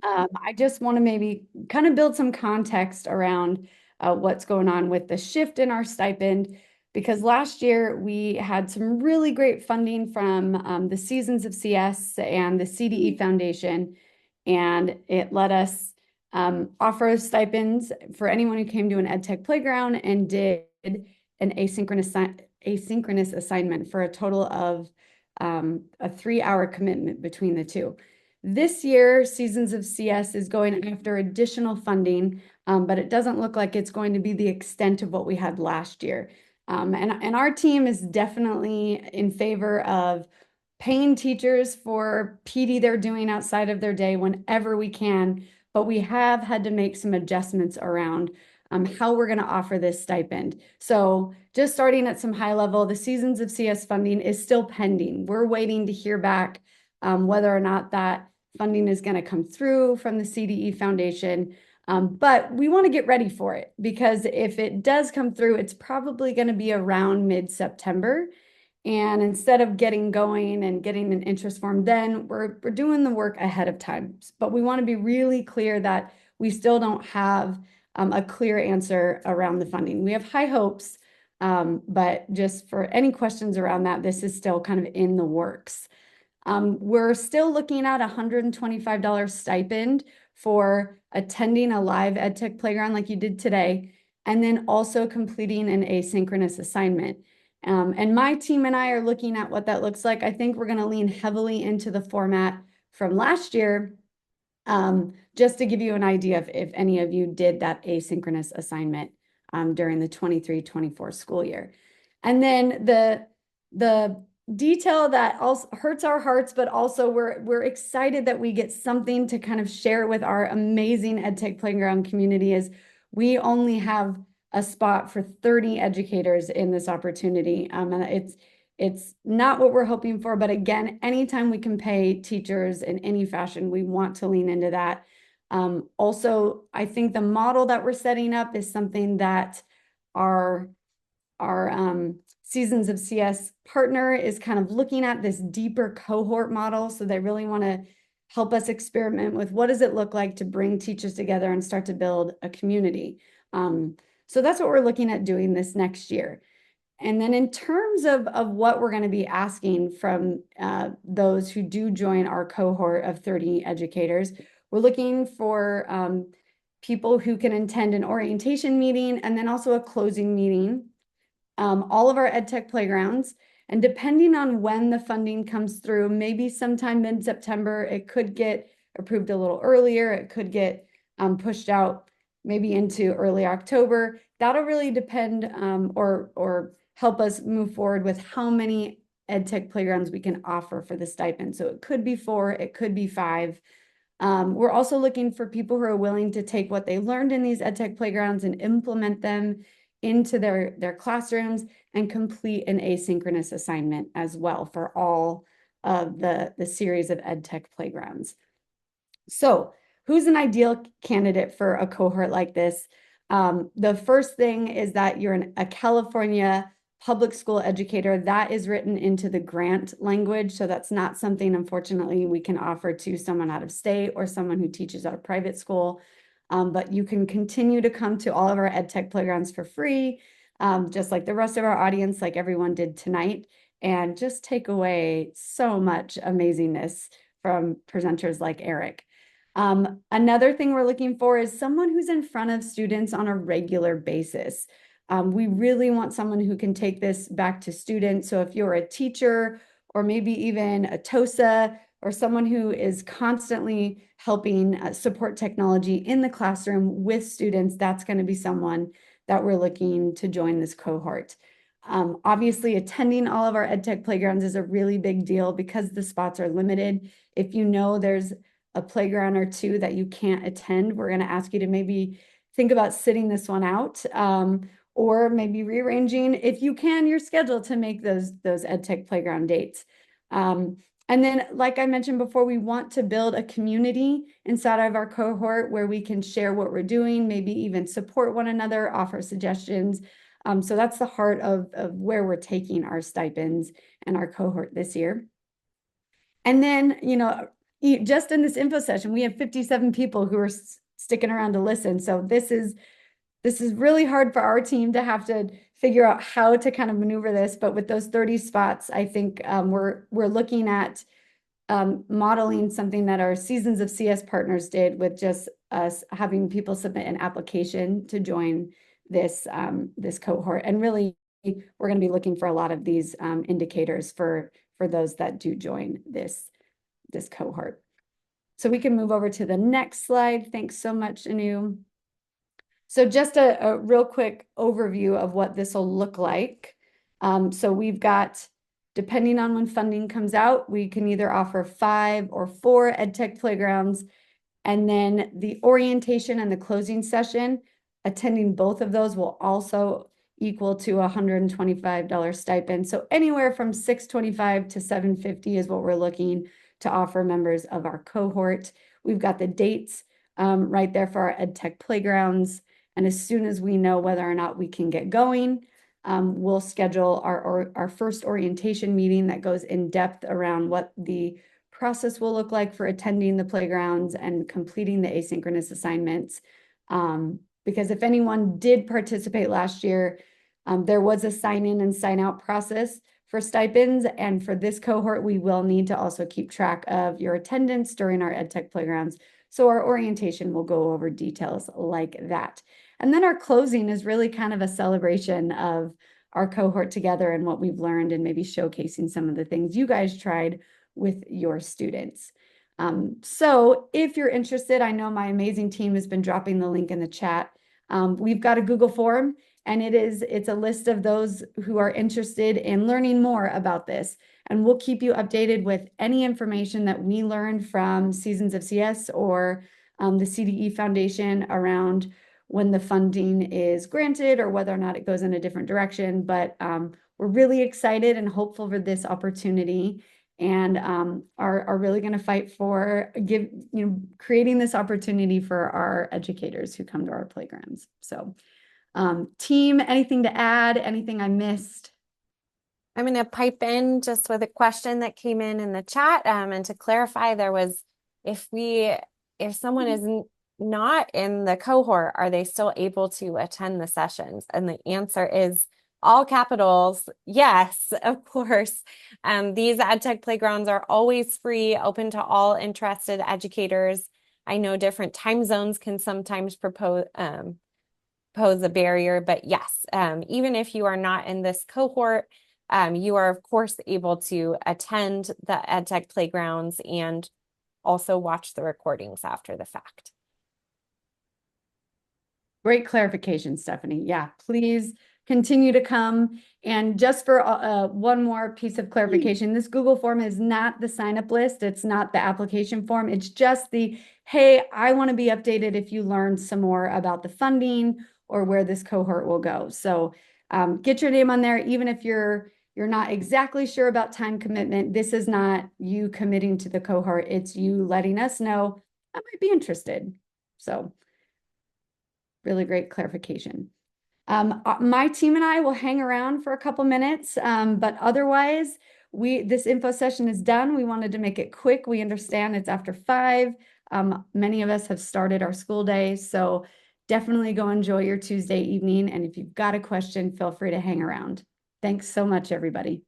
I just want to maybe kind of build some context around what's going on with the shift in our stipend, because last year we had some really great funding from the Seasons of CS and the CDE Foundation, and it let us offer stipends for anyone who came to an EdTech playground and did an asynchronous assignment for a total of a 3-hour commitment between the two. This year, Seasons of CS is going after additional funding, but it doesn't look like it's going to be the extent of what we had last year. And our team is definitely in favor of paying teachers for PD they're doing outside of their day whenever we can, but we have had to make some adjustments around how we're going to offer this stipend. So just starting at some high level, the Seasons of CS funding is still pending. We're waiting to hear back whether or not that funding is going to come through from the CDE Foundation. But we want to get ready for it, because if it does come through, it's probably going to be around mid-September. And instead of getting going and getting an interest form, then we're doing the work ahead of time. But we want to be really clear that we still don't have a clear answer around the funding. We have high hopes, but just for any questions around that, this is still kind of in the works. We're still looking at $125 stipend for attending a live EdTech playground like you did today, and then also completing an asynchronous assignment. And my team and I are looking at what that looks like. I think we're going to lean heavily into the format from last year, just to give you an idea of if any of you did that asynchronous assignment during the 23-24 school year. And then the detail that also hurts our hearts, but also we're excited that we get something to kind of share with our amazing EdTech playground community is we only have a spot for 30 educators in this opportunity. And it's not what we're hoping for, but again, anytime we can pay teachers in any fashion, we want to lean into that. Also, I think the model that we're setting up is something that our Seasons of CS partner is kind of looking at, this deeper cohort model. So they really want to help us experiment with what does it look like to bring teachers together and start to build a community. So that's what we're looking at doing this next year. And then in terms of what we're going to be asking from those who do join our cohort of 30 educators, we're looking for people who can attend an orientation meeting and then also a closing meeting, all of our EdTech playgrounds. And depending on when the funding comes through, maybe sometime mid-September, it could get approved a little earlier. It could get pushed out maybe into early October. That'll really depend or help us move forward with how many EdTech playgrounds we can offer for the stipend. So it could be 4, it could be 5. We're also looking for people who are willing to take what they learned in these EdTech playgrounds and implement them into their classrooms and complete an asynchronous assignment as well for all of the series of EdTech playgrounds. So who's an ideal candidate for a cohort like this? The first thing is that you're a California public school educator. That is written into the grant language. So that's not something, unfortunately, we can offer to someone out of state or someone who teaches at a private school. But you can continue to come to all of our EdTech playgrounds for free, just like the rest of our audience, like everyone did tonight, and just take away so much amazingness from presenters like Eric. Another thing we're looking for is someone who's in front of students on a regular basis. We really want someone who can take this back to students. So if you're a teacher or maybe even a TOSA or someone who is constantly helping support technology in the classroom with students, that's going to be someone that we're looking to join this cohort. Obviously, attending all of our EdTech playgrounds is a really big deal because the spots are limited. If you know there's a playground or two that you can't attend, we're going to ask you to maybe think about sitting this one out, or maybe rearranging, if you can, your schedule to make those EdTech playground dates. And then, like I mentioned before, we want to build a community inside of our cohort where we can share what we're doing, maybe even support one another, offer suggestions. So that's the heart of where we're taking our stipends and our cohort this year. And then, just in this info session, we have 57 people who are sticking around to listen. So this is really hard for our team to have to figure out how to kind of maneuver this. But with those 30 spots, I think we're looking at modeling something that our Seasons of CS partners did with just us having people submit an application to join this this cohort. And really, we're going to be looking for a lot of these indicators for those that do join this cohort. So we can move over to the next slide. Thanks so much, Anu. So just a real quick overview of what this will look like. So we've got, depending on when funding comes out, we can either offer 5 or 4 EdTech playgrounds. And then the orientation and the closing session, attending both of those will also equal to a $125 stipend. So anywhere from $625 to $750 is what we're looking to offer members of our cohort. We've got the dates right there for our EdTech playgrounds. And as soon as we know whether or not we can get going, we'll schedule our first orientation meeting that goes in depth around what the process will look like for attending the playgrounds and completing the asynchronous assignments. Because if anyone did participate last year, there was a sign-in and sign-out process for stipends. And for this cohort, we will need to also keep track of your attendance during our EdTech playgrounds. So our orientation will go over details like that. And then our closing is really kind of a celebration of our cohort together and what we've learned, and maybe showcasing some of the things you guys tried with your students. So if you're interested, I know my amazing team has been dropping the link in the chat. We've got a Google form, and it's a list of those who are interested in learning more about this. And we'll keep you updated with any information that we learned from Seasons of CS or the CDE Foundation around when the funding is granted or whether or not it goes in a different direction. But we're really excited and hopeful for this opportunity, and are really going to fight for creating this opportunity for our educators who come to our playgrounds. So team, anything to add? Anything I missed? I'm going to pipe in just with a question that came in the chat. And to clarify, there was, if someone is not in the cohort, are they still able to attend the sessions? And the answer is all capitals, yes, of course. These EdTech playgrounds are always free, open to all interested educators. I know different time zones can sometimes pose a barrier, but yes, even if you are not in this cohort, you are, of course, able to attend the EdTech playgrounds and also watch the recordings after the fact. Great clarification, Stephanie. Yeah, please continue to come. And just for one more piece of clarification, this Google form is not the sign-up list. It's not the application form. It's just the, hey, I want to be updated if you learn some more about the funding or where this cohort will go. So get your name on there, even if you're not exactly sure about time commitment. This is not you committing to the cohort. It's you letting us know, I might be interested. So really great clarification. My team and I will hang around for a couple minutes, but otherwise, this info session is done. We wanted to make it quick. We understand it's after 5. Many of us have started our school day, so definitely go enjoy your Tuesday evening. And if you've got a question, feel free to hang around. Thanks so much, everybody.